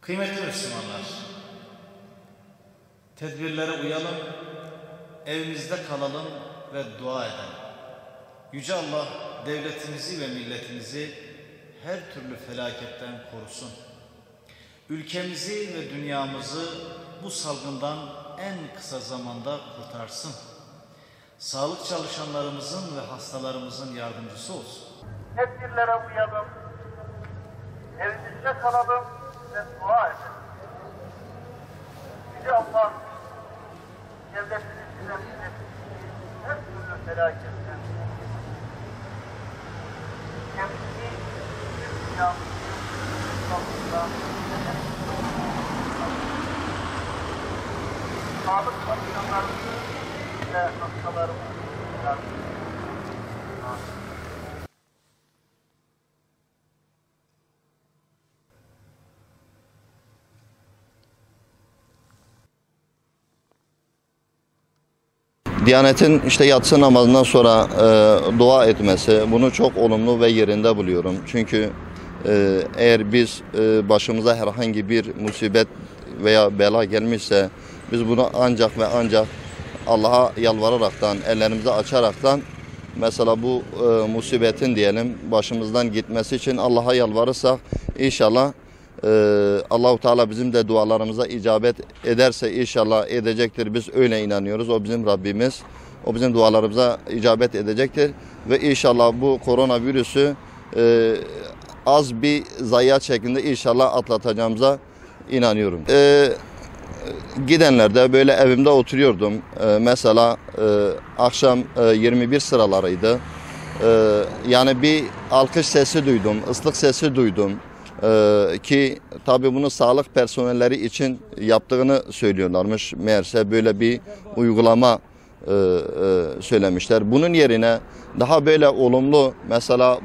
Kıymetli Müslümanlar, tedbirlere uyalım, evimizde kalalım ve dua edelim. Yüce Allah devletimizi ve milletimizi her türlü felaketten korusun. Ülkemizi ve dünyamızı bu salgından en kısa zamanda kurtarsın. Sağlık çalışanlarımızın ve hastalarımızın yardımcısı olsun. Tedbirlere uyalım, evimizde kalalım ve dua edelim. Yüce Allah devletimizi ve milletimizi her türlü felaketten kendisi dünyamızı salgından sağlık çalışanlarımızı ve hastalarımızı yardımcısı. Diyanet'in işte yatsı namazından sonra dua etmesi, bunu çok olumlu ve yerinde buluyorum. Çünkü eğer biz başımıza herhangi bir musibet veya bela gelmişse biz bunu ancak ve ancak Allah'a yalvararaktan, ellerimizi açaraktan mesela bu musibetin diyelim başımızdan gitmesi için Allah'a yalvarırsak inşallah Allah-u Teala bizim de dualarımıza icabet ederse inşallah edecektir. Biz öyle inanıyoruz. O bizim Rabbimiz. O bizim dualarımıza icabet edecektir. Ve inşallah bu koronavirüsü az bir zayiat şeklinde inşallah atlatacağımıza inanıyorum. Gidenlerde böyle evimde oturuyordum. Mesela akşam 21 sıralarıydı. Yani bir alkış sesi duydum, ıslık sesi duydum. Ki tabii bunu sağlık personelleri için yaptığını söylüyorlarmış. Meğerse böyle bir uygulama söylemişler. Bunun yerine daha böyle olumlu mesela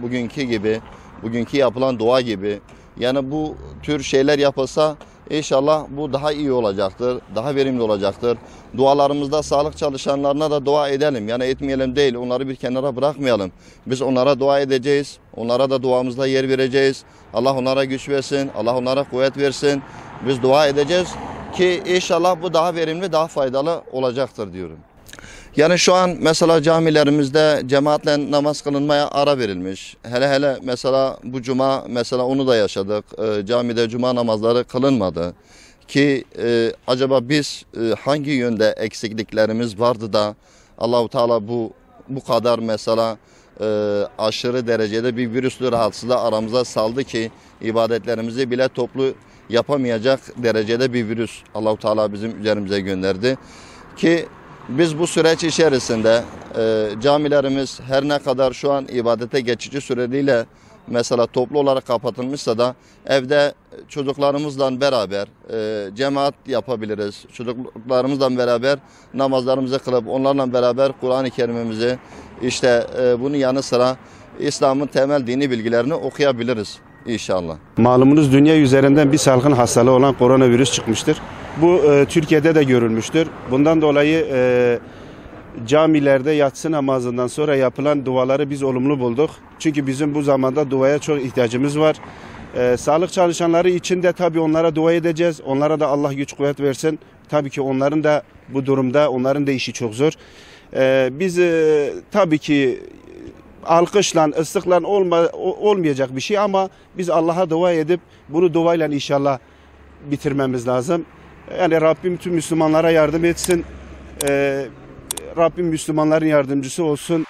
bugünkü yapılan dua gibi yani bu tür şeyler yapılsa İnşallah bu daha iyi olacaktır, daha verimli olacaktır. Dualarımızda sağlık çalışanlarına da dua edelim. Yani etmeyelim değil, onları bir kenara bırakmayalım. Biz onlara dua edeceğiz, onlara da duamızda yer vereceğiz. Allah onlara güç versin, Allah onlara kuvvet versin. Biz dua edeceğiz ki inşallah bu daha verimli, daha faydalı olacaktır diyorum. Yani şu an mesela camilerimizde cemaatle namaz kılınmaya ara verilmiş. Hele mesela bu cuma mesela onu da yaşadık. Camide cuma namazları kılınmadı. Ki acaba biz hangi yönde eksikliklerimiz vardı da Allah-u Teala bu kadar mesela aşırı derecede bir virüslü rahatsızlığı aramıza saldı ki ibadetlerimizi bile toplu yapamayacak derecede bir virüs Allah-u Teala bizim üzerimize gönderdi. Ki biz bu süreç içerisinde camilerimiz her ne kadar şu an ibadete geçici süreliğiyle mesela toplu olarak kapatılmışsa da evde çocuklarımızla beraber cemaat yapabiliriz. Çocuklarımızla beraber namazlarımızı kılıp onlarla beraber Kur'an-ı Kerim'imizi işte bunun yanı sıra İslam'ın temel dini bilgilerini okuyabiliriz inşallah. Malumunuz dünya üzerinden bir salgın hastalığı olan koronavirüs çıkmıştır. Bu Türkiye'de de görülmüştür. Bundan dolayı camilerde yatsı namazından sonra yapılan duaları biz olumlu bulduk. Çünkü bizim bu zamanda duaya çok ihtiyacımız var. Sağlık çalışanları için de tabii onlara dua edeceğiz. Onlara da Allah güç kuvvet versin. Tabii ki onların da bu durumda onların da işi çok zor. Biz tabii ki alkışla, ıslıkla olmayacak bir şey ama biz Allah'a dua edip bunu duayla inşallah bitirmemiz lazım. Yani Rabbim tüm Müslümanlara yardım etsin. Rabbim Müslümanların yardımcısı olsun.